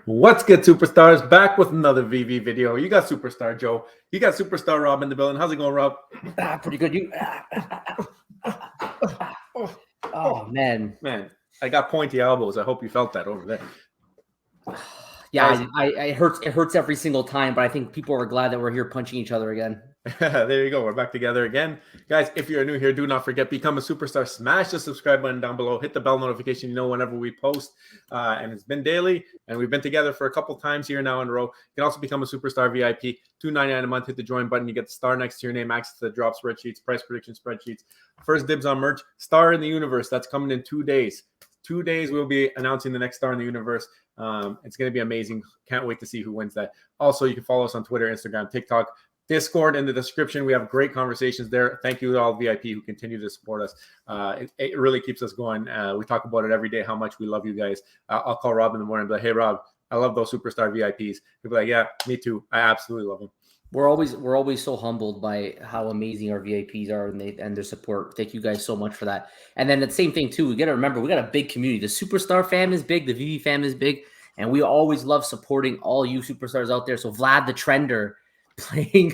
What's good, superstars? Back with another VV video. You got Superstar Joe. You got Superstar Rob in the building. How's it going, Rob? Pretty good. You. Oh man. I got pointy elbows. I hope you felt that over there. Yeah, it hurts. It hurts every single time. But I think people are glad that we're here punching each other again. There you go. We're back together again. Guys, if you're new here, do not forget, become a superstar. Smash the subscribe button down below. Hit the bell notification, whenever we post. And it's been daily, and we've been together for a couple times here now in a row. You can also become a superstar VIP. $2.99 a month. Hit the join button. You get the star next to your name, access to the drop spreadsheets, price prediction spreadsheets, first dibs on merch. Star in the universe. That's coming in 2 days. 2 days, we'll be announcing the next star in the universe. It's going to be amazing. Can't wait to see who wins that. Also, you can follow us on Twitter, Instagram, TikTok, Discord in the description. We have great conversations there. Thank you to all VIP who continue to support us. It really keeps us going. We talk about it every day, how much we love you guys. I'll call Rob in the morning and be like, hey, Rob, I love those superstar VIPs. He'll be like, yeah, me too. I absolutely love them. We're always so humbled by how amazing our VIPs are and their support. Thank you guys so much for that. And then the same thing too. We got to remember, we got a big community. The superstar fam is big. The VV fam is big. And we always love supporting all you superstars out there. So Vlad the Trender playing,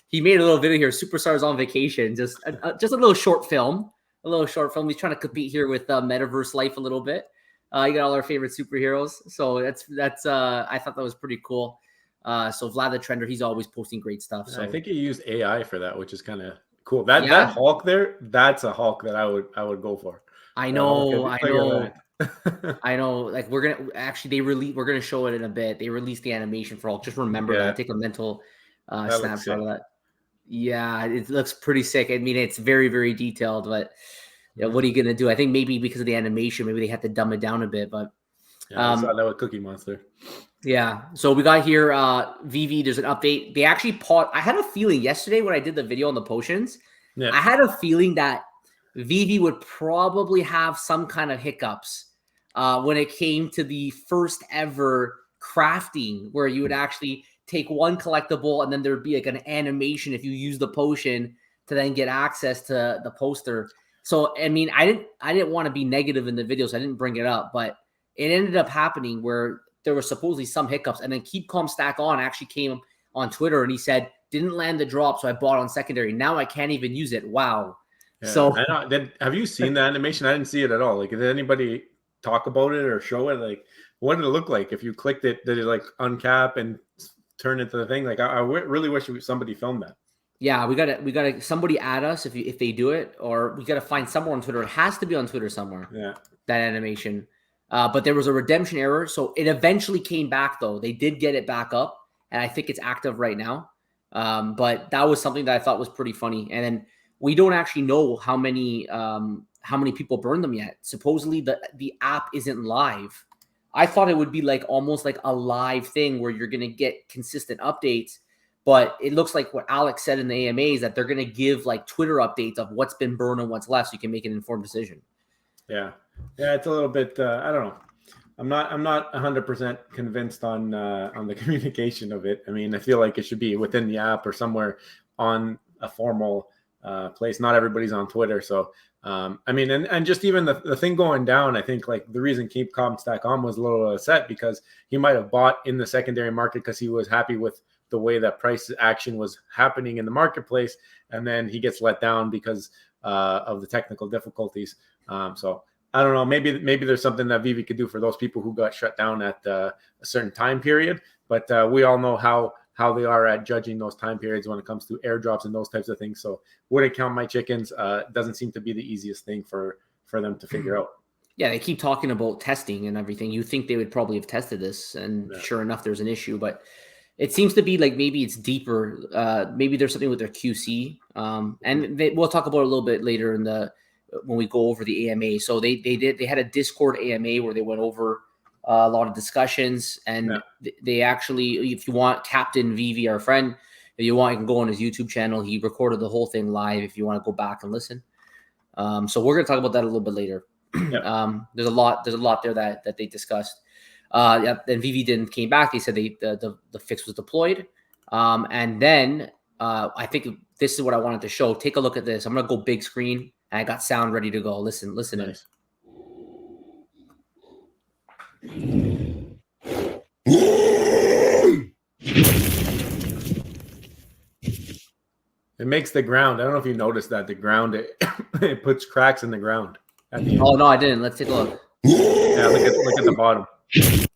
he made a little video here. Superstars on vacation, just a little short film. He's trying to compete here with Metaverse Life a little bit. You got all our favorite superheroes. So that's I thought that was pretty cool. So Vlad the Trender, he's always posting great stuff. So I think he used AI for that, which is kind of cool. That Hulk there, that's a Hulk that I would go for. I know. I know. Like we're gonna show it in a bit. They released the animation for Hulk. Just remember that. Take a mental snapshot of that. Yeah, it looks pretty sick. I mean, it's very, very detailed, but what are you gonna do? I think maybe because of the animation, maybe they had to dumb it down a bit. But I saw that with Cookie Monster. Yeah. So we got here, VV, there's an update. They actually I had a feeling yesterday when I did the video on the potions, I had a feeling that VV would probably have some kind of hiccups when it came to the first ever crafting, where you would actually take one collectible and then there'd be like an animation if you use the potion to then get access to the poster. So, I mean, I didn't want to be negative in the video, so I didn't bring it up, but it ended up happening where there were supposedly some hiccups, and then Keep Calm Stack On actually came on Twitter and he said, didn't land the drop, so I bought on secondary. Now I can't even use it. Wow. Yeah, so have you seen the animation? I didn't see it at all. Like, did anybody talk about it or show it? Like, what did it look like? If you clicked it, did it like uncap and turn into the thing? Like, I really wish somebody filmed that. Yeah, we gotta somebody add us if they do it, or we gotta find somewhere on Twitter. It has to be on Twitter somewhere. Yeah, that animation. But there was a redemption error, so it eventually came back. Though they did get it back up, and I think it's active right now. But that was something that I thought was pretty funny. And then we don't actually know how many people burned them yet. Supposedly the app isn't live. I thought it would be like almost like a live thing where you're gonna get consistent updates. But it looks like what Alex said in the AMA is that they're gonna give like Twitter updates of what's been burned and what's left, so you can make an informed decision. Yeah, it's a little bit. I don't know. I'm not 100% convinced on the communication of it. I mean, I feel like it should be within the app or somewhere on a formal place. Not everybody's on Twitter, so I mean, and just even the thing going down. I think like the reason Keep Calm Stack On was a little upset because he might have bought in the secondary market because he was happy with the way that price action was happening in the marketplace, and then he gets let down because of the technical difficulties. So I don't know. Maybe there's something that Veve could do for those people who got shut down at a certain time period. But we all know how they are at judging those time periods when it comes to airdrops and those types of things. So wouldn't count my chickens. Doesn't seem to be the easiest thing for them to figure out. Yeah, they keep talking about testing and everything. You think they would probably have tested this, and sure enough, there's an issue. But it seems to be like maybe it's deeper. Maybe there's something with their QC. And we'll talk about it a little bit later when we go over the AMA. So they had a Discord AMA where they went over a lot of discussions, and they actually, if you want, Captain Veve, our friend, if you want, you can go on his YouTube channel. He recorded the whole thing live if you want to go back and listen. So we're going to talk about that a little bit later. There's a lot there that they discussed. Then Veve didn't came back. They said the fix was deployed. And then I think this is what I wanted to show. Take a look at this. I'm going to go big screen, and I got sound ready to go. Listen in. It makes the ground. I don't know if you noticed that the ground it puts cracks in the ground at the end. Oh no, I didn't. Let's take a look. Yeah, look at the bottom.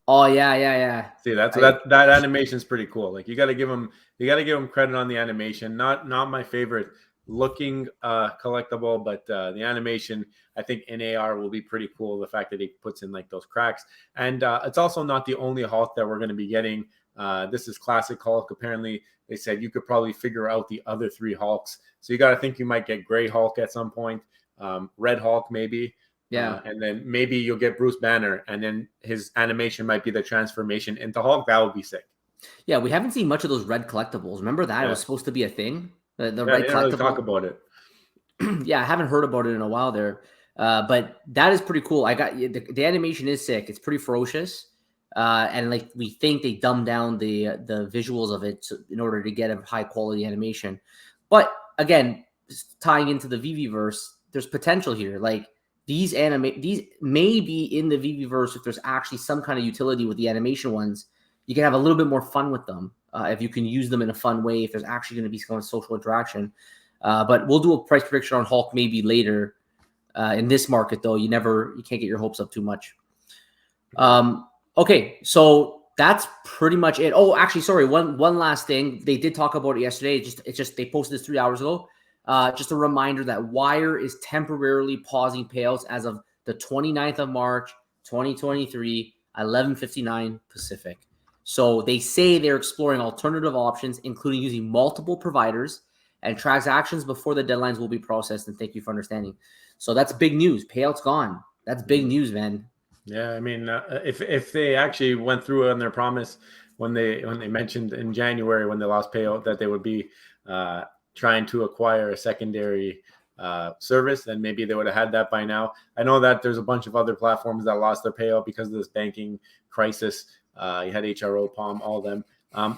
Oh yeah. See, that animation is pretty cool. Like you got to give them credit on the animation. Not my favorite looking collectible, but the animation I think in AR will be pretty cool. The fact that he puts in like those cracks, and it's also not the only Hulk that we're going to be getting. This is classic Hulk. Apparently, they said you could probably figure out the other 3 Hulks. So you got to think you might get Gray Hulk at some point, Red Hulk maybe. Yeah. And then maybe you'll get Bruce Banner, and then his animation might be the transformation into Hulk. That would be sick. Yeah, we haven't seen much of those red collectibles. Remember that? It was supposed to be a thing. The red collectible. Really talk about it. Yeah, I haven't heard about it in a while there. But that is pretty cool. I got the animation is sick. It's pretty ferocious. And like we think they dumbed down the visuals of it in order to get a high quality animation. But again, tying into the VVverse, there's potential here. Like these may be in the VVverse if there's actually some kind of utility with the animation ones. You can have a little bit more fun with them if you can use them in a fun way. If there's actually going to be some kind of social interaction. But we'll do a price prediction on Hulk maybe later. In this market, though, you can't get your hopes up too much. Okay, so that's pretty much it. Oh, actually, sorry, one last thing. They did talk about it yesterday. It's just they posted this 3 hours ago. Just a reminder that Wire is temporarily pausing payouts as of the 29th of March, 2023, 11:59 Pacific. So they say they're exploring alternative options, including using multiple providers, and transactions before the deadlines will be processed. And thank you for understanding. So that's big news. Payouts gone. That's big news, man. Yeah, I mean, if they actually went through on their promise when they mentioned in January when they lost payout that they would be trying to acquire a secondary service, then maybe they would have had that by now. I know that there's a bunch of other platforms that lost their payout because of this banking crisis. You had HRO, Palm, all of them.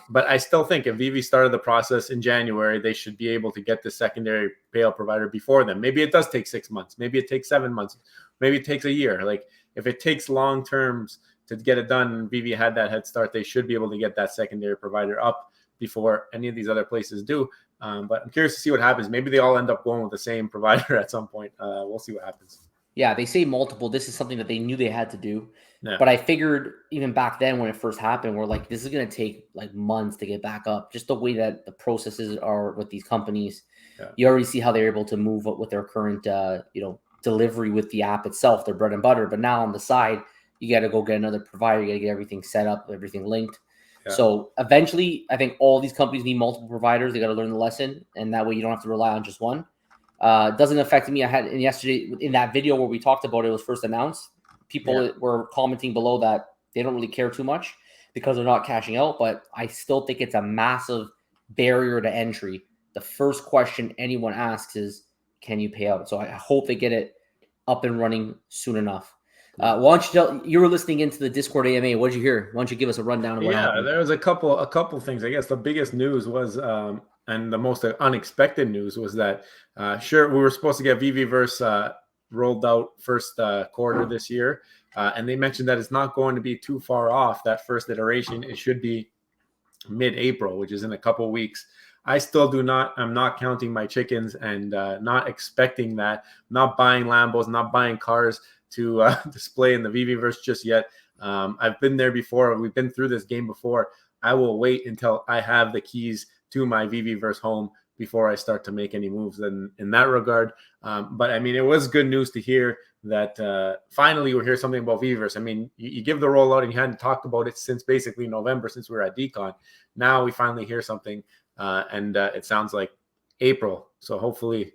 But I still think if Veve started the process in January, they should be able to get the secondary payout provider before them. Maybe it does take 6 months. Maybe it takes 7 months. Maybe it takes a year. Like if it takes long terms to get it done, and Veve had that head start, they should be able to get that secondary provider up before any of these other places do. But I'm curious to see what happens. Maybe they all end up going with the same provider at some point. We'll see what happens. Yeah, they say multiple. This is something that they knew they had to do. Yeah. But I figured even back then when it first happened, we're like, this is going to take like months to get back up. Just the way that the processes are with these companies. Yeah. You already see how they're able to move up with their current, delivery with the app itself, their bread and butter. But now on the side, you got to go get another provider. You got to get everything set up, everything linked. Yeah. So eventually, I think all these companies need multiple providers. They got to learn the lesson. And that way you don't have to rely on just one. Doesn't affect me. I had yesterday in that video where we talked about it was first announced. People were commenting below that they don't really care too much because they're not cashing out. But I still think it's a massive barrier to entry. The first question anyone asks is, can you pay out? So I hope they get it up and running soon enough. Why don't you were listening into the Discord AMA. What did you hear? Why don't you give us a rundown of what happened? There was a couple things. I guess the biggest news was and the most unexpected news was that we were supposed to get VVverse rolled out first quarter this year. And they mentioned that it's not going to be too far off that first iteration. It should be mid-April, which is in a couple weeks. I still I'm not counting my chickens and not expecting that. Not buying Lambos, not buying cars to display in the VVverse just yet. I've been there before. We've been through this game before. I will wait until I have the keys to my VVverse home before I start to make any moves in that regard. But I mean, it was good news to hear that finally we'll hear something about VVverse. I mean, you give the rollout and you hadn't talked about it since basically November, since we were at DCon. Now we finally hear something, and it sounds like April. So hopefully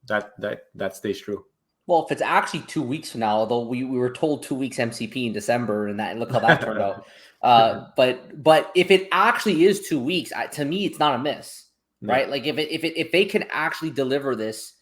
that stays true. Well, if it's actually 2 weeks from now, although we were told 2 weeks MCP in December, and look how that turned out. But if it actually is 2 weeks, to me, it's not a miss, right? Like if they can actually deliver this,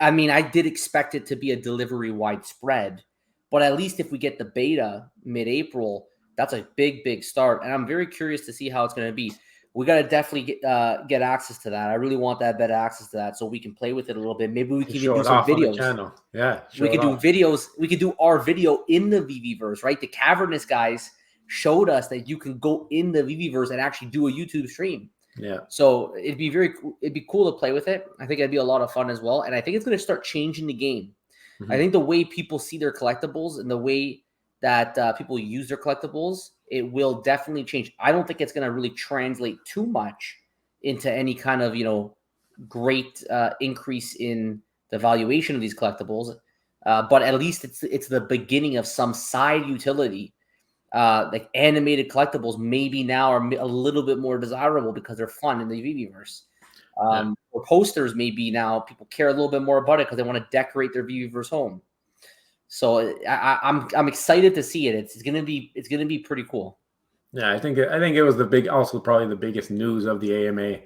I mean, I did expect it to be a delivery widespread, but at least if we get the beta mid-April, that's a big start. And I'm very curious to see how it's going to be. We got to definitely get access to that. I really want that better access to that so we can play with it a little bit. Maybe we can even do some videos. Yeah, we could do videos. We could do our video in the VVverse, right? The Cavernous guys showed us that you can go in the VVverse and actually do a YouTube stream. Yeah. So it'd be cool to play with it. I think it'd be a lot of fun as well. And I think it's going to start changing the game. I think the way people see their collectibles and the way that people use their collectibles, it will definitely change. I don't think it's going to really translate too much into any kind of, great increase in the valuation of these collectibles. But at least it's the beginning of some side utility. Like animated collectibles maybe now are a little bit more desirable because they're fun in the VVverse. Or posters maybe now people care a little bit more about it because they want to decorate their VVverse home. So I'm excited to see it. It's gonna be pretty cool. Yeah, I think it was probably the biggest news of the AMA.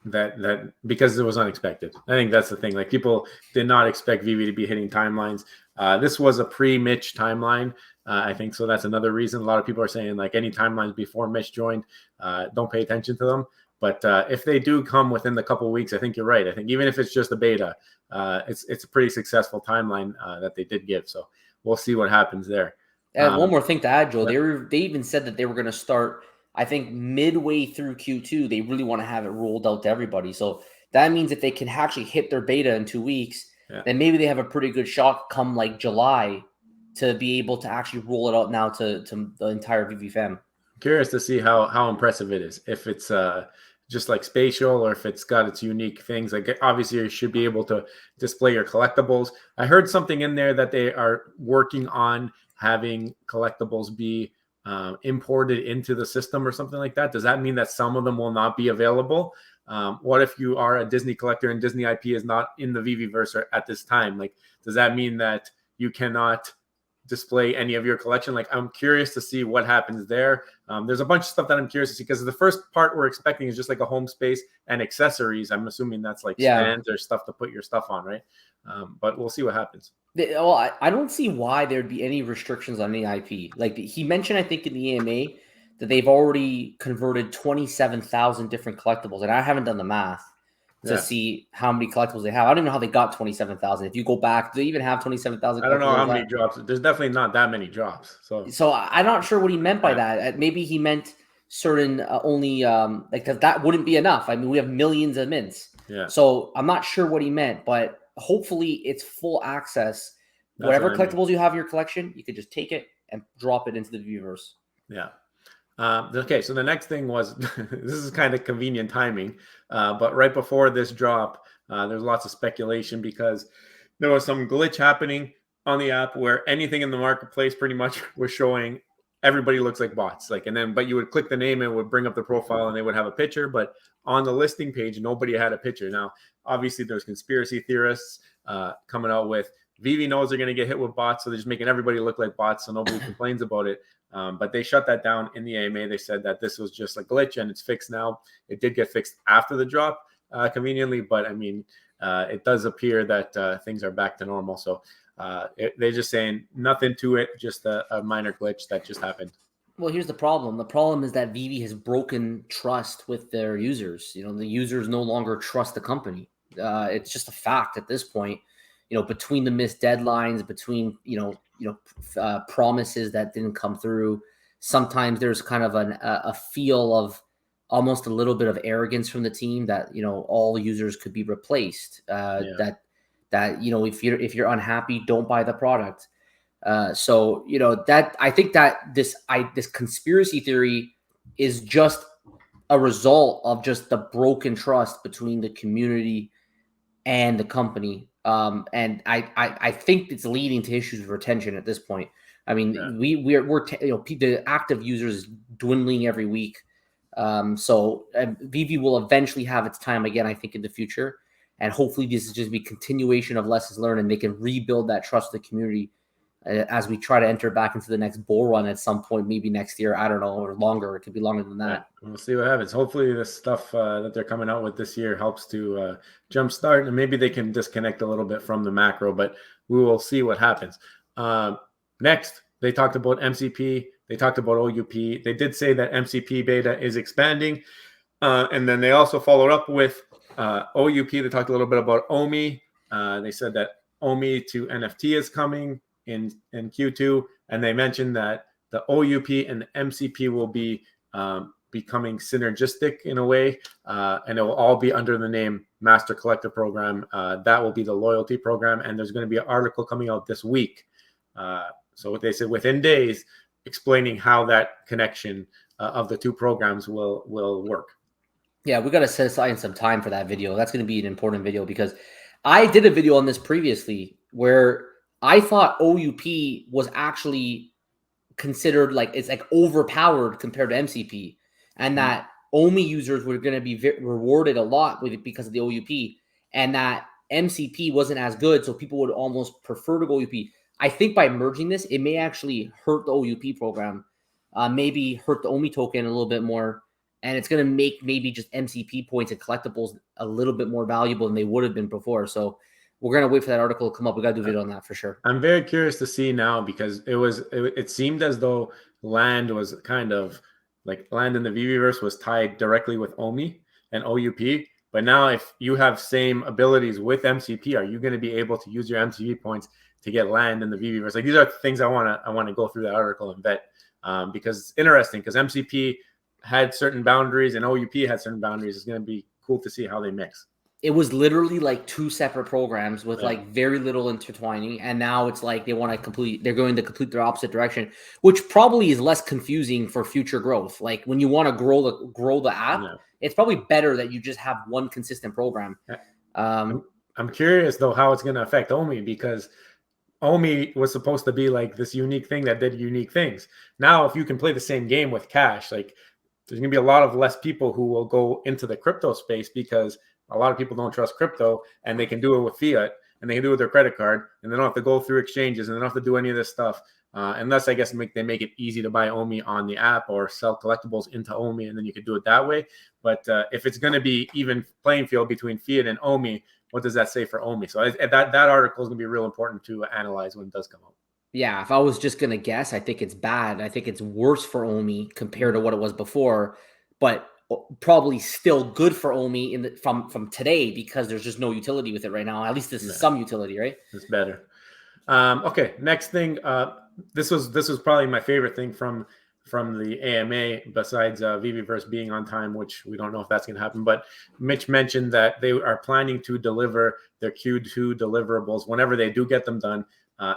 That because it was unexpected. I think that's the thing. Like, people did not expect Veve to be hitting timelines. This was a pre-Mitch timeline. I think so. That's another reason. A lot of people are saying, like, any timelines before Mitch joined, don't pay attention to them. But if they do come within the couple of weeks, I think you're right. I think even if it's just a beta, it's a pretty successful timeline that they did give. So we'll see what happens there. And one more thing to add, Joe. They even said that they were going to start, I think, midway through Q2. They really want to have it rolled out to everybody. So that means if they can actually hit their beta in 2 weeks, then maybe they have a pretty good shot come like July to be able to actually roll it out now to the entire VV fam. Curious to see how impressive it is. If it's just like spatial, or if it's got its unique things. Like, obviously you should be able to display your collectibles. I heard something in there that they are working on having collectibles be imported into the system or something like that. Does that mean that some of them will not be available? What if you are a Disney collector and Disney IP is not in the VVverse at this time? Like, does that mean that you cannot display any of your collection? Like, I'm curious to see what happens there. There's a bunch of stuff that I'm curious to see, because the first part we're expecting is just like a home space and accessories. I'm assuming that's like stands or stuff to put your stuff on, right? But we'll see what happens. Well, I don't see why there'd be any restrictions on any IP. Like, he mentioned, I think, in the AMA that they've already converted 27,000 different collectibles, and I haven't done the math to see how many collectibles they have. I don't even know how they got 27,000. If you go back, do they even have 27,000? I don't know how many drops. There's definitely not that many drops. So I'm not sure what he meant by that. Maybe he meant certain only like, that wouldn't be enough. I mean, we have millions of mints. Yeah. So I'm not sure what he meant, but hopefully it's full access. Whatever collectibles you have in your collection, you could just take it and drop it into the VVverse. Yeah. Okay, so the next thing was, this is kind of convenient timing, but right before this drop, there's lots of speculation because there was some glitch happening on the app where anything in the marketplace pretty much was showing everybody looks like bots. Like, but you would click the name and it would bring up the profile and they would have a picture, but on the listing page, nobody had a picture. Now, obviously there's conspiracy theorists coming out with Veve knows they're going to get hit with bots, so they're just making everybody look like bots so nobody complains about it. But they shut that down in the AMA. They said that this was just a glitch and it's fixed now. It did get fixed after the drop, conveniently, but I mean, it does appear that things are back to normal. So they're just saying nothing to it, just a minor glitch that just happened. Well, here's the problem. The problem is that Veve has broken trust with their users. The users no longer trust the company. It's just a fact at this point. Between the missed deadlines, between promises that didn't come through, sometimes there's kind of a feel of almost a little bit of arrogance from the team that all users could be replaced. That if you're unhappy, don't buy the product. So that I think that this conspiracy theory is just a result of just the broken trust between the community and the company. And I think it's leading to issues of retention at this point. I mean, we're the active users is dwindling every week. So Veve will eventually have its time again, I think, in the future. And hopefully this is just be continuation of lessons learned and they can rebuild that trust of the community as we try to enter back into the next bull run at some point, maybe next year, I don't know, or longer. It could be longer than that. Yeah, we'll see what happens. Hopefully this stuff that they're coming out with this year helps to jumpstart, and maybe they can disconnect a little bit from the macro, but we will see what happens. Next, they talked about MCP. They talked about OUP. They did say that MCP beta is expanding. And then they also followed up with OUP. They talked a little bit about OMI. They said that OMI to NFT is coming in Q2, and they mentioned that the OUP and the MCP will be becoming synergistic in a way, and it will all be under the name Master Collector Program. That will be the loyalty program, and there's going to be an article coming out this week. So what they said within days, explaining how that connection of the two programs will work. Yeah, we got to set aside some time for that video. That's going to be an important video because I did a video on this previously where I thought OUP was actually considered like it's like overpowered compared to MCP, and that OMI users were going to be rewarded a lot with it because of the OUP, and that MCP wasn't as good, so people would almost prefer to go OUP. I think by merging this, it may actually hurt the OUP program, maybe hurt the OMI token a little bit more. And it's going to make maybe just MCP points and collectibles a little bit more valuable than they would have been before. So we're going to wait for that article to come up. We got to do a video on that for sure. I'm very curious to see now because it seemed as though land was kind of like land in the VVverse was tied directly with OMI and OUP. But now if you have same abilities with MCP, are you going to be able to use your MCP points to get land in the VVverse? Like these are things I want to go through that article and vet because it's interesting because MCP had certain boundaries and OUP had certain boundaries. It's going to be cool to see how they mix. It was literally like two separate programs with like very little intertwining. And now it's like they're going to complete their opposite direction, which probably is less confusing for future growth. Like when you want to grow the app, it's probably better that you just have one consistent program. I'm curious though, how it's going to affect OMI because OMI was supposed to be like this unique thing that did unique things. Now, if you can play the same game with cash, like there's going to be a lot of less people who will go into the crypto space because a lot of people don't trust crypto and they can do it with fiat and they can do it with their credit card and they don't have to go through exchanges and they don't have to do any of this stuff. Unless I guess they make it easy to buy OMI on the app or sell collectibles into OMI and then you could do it that way. But if it's going to be even playing field between fiat and OMI, what does that say for OMI? So that article is going to be real important to analyze when it does come out. Yeah, if I was just going to guess, I think it's bad. I think it's worse for OMI compared to what it was before, but probably still good for OMI from today because there's just no utility with it right now. At least there's some utility, right? It's better. Okay, next thing. This was probably my favorite thing from the AMA besides VVverse being on time, which we don't know if that's going to happen. But Mitch mentioned that they are planning to deliver their Q2 deliverables whenever they do get them done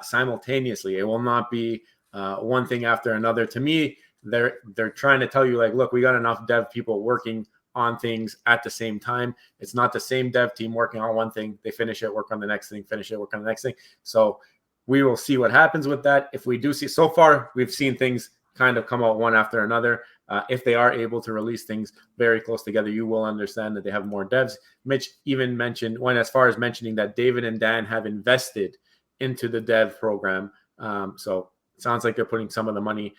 simultaneously. It will not be one thing after another. To me, they're trying to tell you like, look, we got enough dev people working on things at the same time. It's not the same dev team working on one thing. They finish it, work on the next thing, finish it, work on the next thing. So we will see what happens with that. If we do see, so far we've seen things kind of come out one after another. If they are able to release things very close together, you will understand that they have more devs. Mitch even mentioned as far as mentioning that David and Dan have invested into the dev program. So it sounds like they're putting some of the money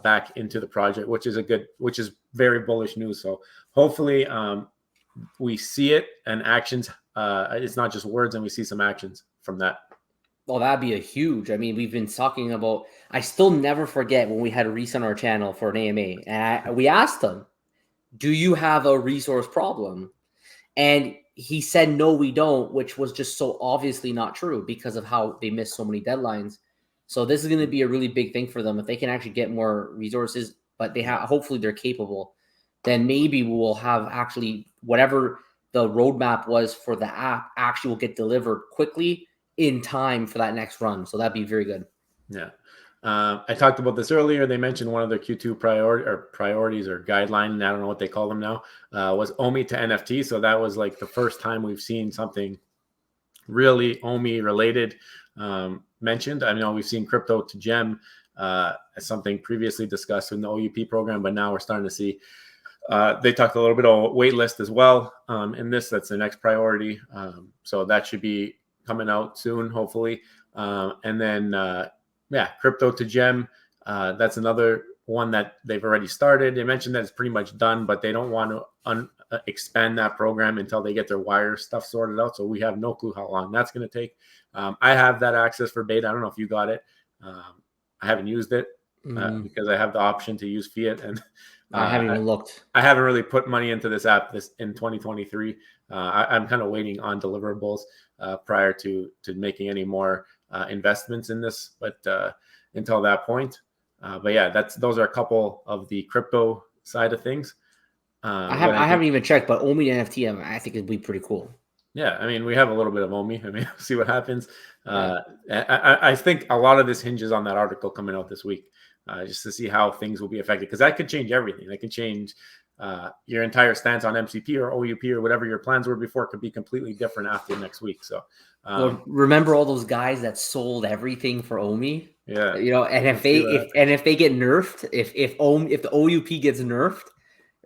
back into the project, which is very bullish news. So hopefully we see it and actions. It's not just words, and we see some actions from that. Well, that'd be a huge. I mean, we've been talking about. I still never forget when we had Reese on our channel for an AMA, and we asked him, "Do you have a resource problem?" And he said, "No, we don't," which was just so obviously not true because of how they missed so many deadlines. So this is going to be a really big thing for them if they can actually get more resources. But they have, hopefully, they're capable. Then maybe we will have actually whatever the roadmap was for the app actually will get delivered quickly in time for that next run. So that'd be very good. Yeah. I talked about this earlier. They mentioned one of their Q2 priorities or guideline, I don't know what they call them now, was OMI to NFT. So that was like the first time we've seen something really OMI related mentioned. I know we've seen crypto to gem as something previously discussed in the OUP program, but now we're starting to see they talked a little bit of wait list as well in this. That's the next priority. So that should be coming out soon, hopefully. And then, crypto to gem. That's another one that they've already started. They mentioned that it's pretty much done, but they don't want to expand that program until they get their wire stuff sorted out. So we have no clue how long that's going to take. I have that access for beta. I don't know if you got it. I haven't used it because I have the option to use fiat, and I haven't even looked. I haven't really put money into this app in 2023. I'm kind of waiting on deliverables prior to making any more investments in this, but until that point. But yeah, those are a couple of the crypto side of things. I haven't even checked, but Omi NFT, I think it'd be pretty cool. Yeah, I mean, we have a little bit of Omi. I mean, see what happens. I think a lot of this hinges on that article coming out this week, just to see how things will be affected, because that could change everything. That could change your entire stance on MCP or OUP or whatever your plans were before could be completely different after next week. So, well, remember all those guys that sold everything for Omi? Yeah, you know, and if they get nerfed, if the OUP gets nerfed,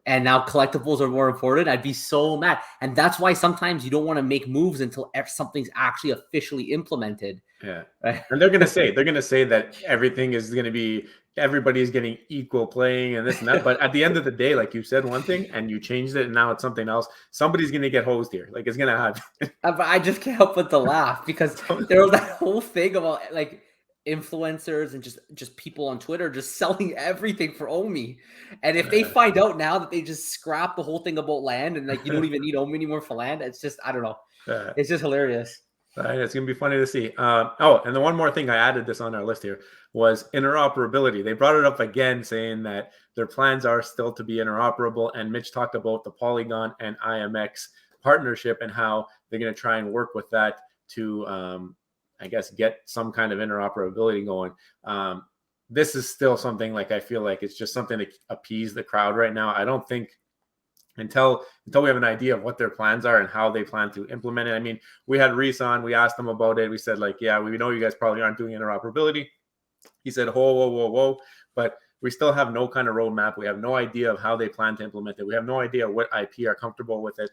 and now collectibles are more important, I'd be so mad. And that's why sometimes you don't want to make moves until something's actually officially implemented. Yeah. Right? And they're going to say that everything is going to be, everybody's getting equal playing and this and that. But at the end of the day, like you said one thing and you changed it and now it's something else. Somebody's going to get hosed here. Like it's going to happen. But I just can't help but to laugh, because there was that whole thing about like influencers and just people on Twitter just selling everything for Omi. And if they find out now that they just scrap the whole thing about land and like you don't even need Omi anymore for land, it's just, I don't know. It's just hilarious. It's going to be funny to see. And the one more thing I added this on our list here was interoperability. They brought it up again, saying that their plans are still to be interoperable. And Mitch talked about the Polygon and IMX partnership and how they're going to try and work with that to, I guess, get some kind of interoperability going. This is still something like, I feel like it's just something to appease the crowd right now. I don't think until we have an idea of what their plans are and how they plan to implement it. I mean, we had Reese on, we asked him about it. We said like, yeah, we know you guys probably aren't doing interoperability. He said, whoa. But we still have no kind of roadmap. We have no idea of how they plan to implement it. We have no idea what IP are comfortable with it.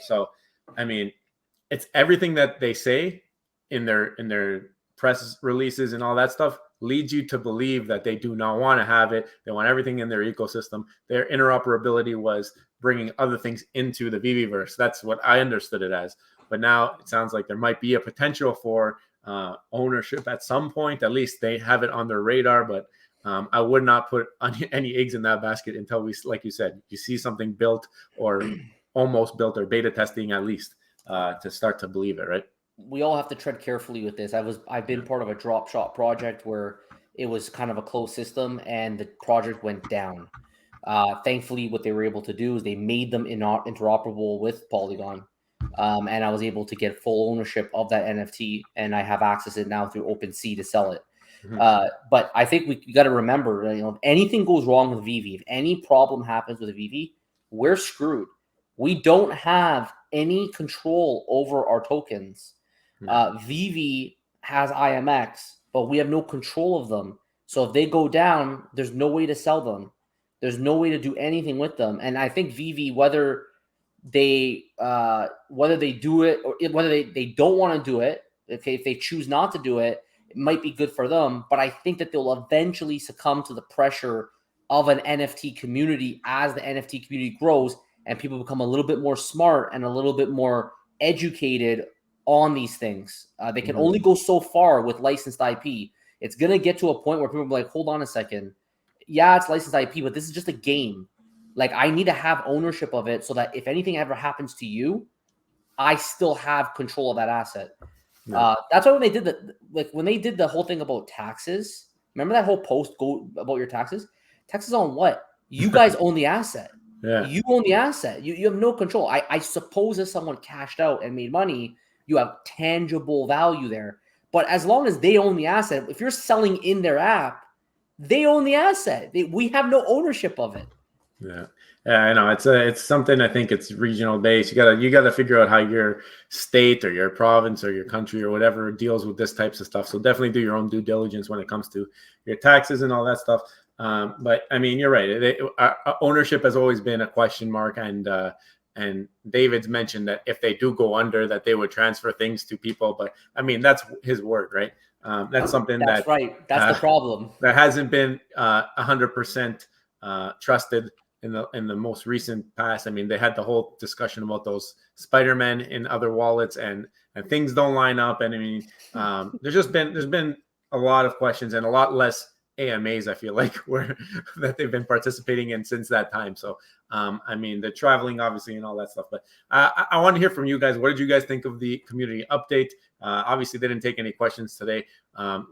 So, I mean, it's everything that they say in their press releases and all that stuff leads you to believe that they do not want to have it. They want everything in their ecosystem. Their interoperability was bringing other things into the VVverse. That's what I understood it as. But now it sounds like there might be a potential for ownership at some point. At least they have it on their radar. But I would not put any eggs in that basket until we, like you said, you see something built or almost built or beta testing at least to start to believe it, right? We all have to tread carefully with this. I've been part of a drop shot project where it was kind of a closed system and the project went down. Thankfully, what they were able to do is they made them interoperable with Polygon. And I was able to get full ownership of that NFT, and I have access to it now through OpenSea to sell it. But I think we got to remember, you know, if anything goes wrong with Veve, if any problem happens with Veve, we're screwed. We don't have any control over our tokens. Veve has IMX, but we have no control of them. So if they go down, there's no way to sell them. There's no way to do anything with them. And I think Veve, whether they do it or whether they don't want to do it, okay, if they choose not to do it, it might be good for them. But I think that they'll eventually succumb to the pressure of an NFT community as the NFT community grows and people become a little bit more smart and a little bit more educated on these things. They can only go so far with licensed IP. It's going to get to a point where people are like, hold on a second. Yeah, it's licensed IP, but this is just a game. Like, I need to have ownership of it so that if anything ever happens to you, I still have control of that asset. That's why when they did the whole thing about taxes, remember that whole post about your taxes? Taxes on what? You guys own the asset. Yeah. You own the asset. You have no control. I suppose if someone cashed out and made money, you have tangible value there. But as long as they own the asset, if you're selling in their app, they own the asset. We have no ownership of it. Yeah, I know it's something. I think it's regional based. You gotta figure out how your state or your province or your country or whatever deals with this types of stuff. So definitely do your own due diligence when it comes to your taxes and all that stuff. But I mean, you're right. Ownership has always been a question mark, and David's mentioned that if they do go under, that they would transfer things to people. But I mean, that's his word, right? That's something that's right. That's the problem. That hasn't been 100% trusted in the most recent past. I mean, they had the whole discussion about those Spider-Men in other wallets, and things don't line up. And I mean, there's been a lot of questions and a lot less AMAs, I feel like, where that they've been participating in since that time. So, I mean, the traveling, obviously, and all that stuff. But I want to hear from you guys. What did you guys think of the community update? Obviously, they didn't take any questions today.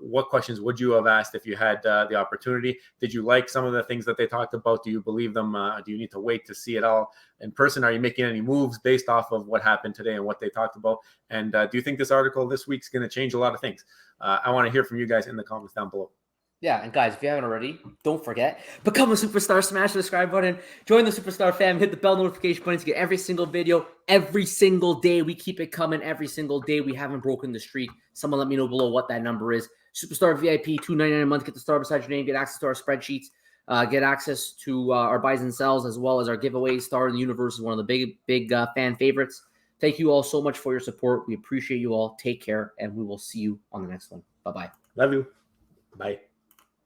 What questions would you have asked if you had the opportunity? Did you like some of the things that they talked about? Do you believe them? Do you need to wait to see it all in person? Are you making any moves based off of what happened today and what they talked about? And do you think this article this week's going to change a lot of things? I want to hear from you guys in the comments down below. Yeah, and guys, if you haven't already, don't forget, become a superstar, smash the subscribe button, join the superstar fam, hit the bell notification button to get every single video, every single day. We keep it coming every single day. We haven't broken the streak. Someone let me know below what that number is. Superstar VIP, $2.99 a month, get the star beside your name, get access to our spreadsheets, get access to our buys and sells, as well as our giveaways. Star in the Universe is one of the big fan favorites. Thank you all so much for your support. We appreciate you all. Take care, and we will see you on the next one. Bye-bye. Love you. Bye.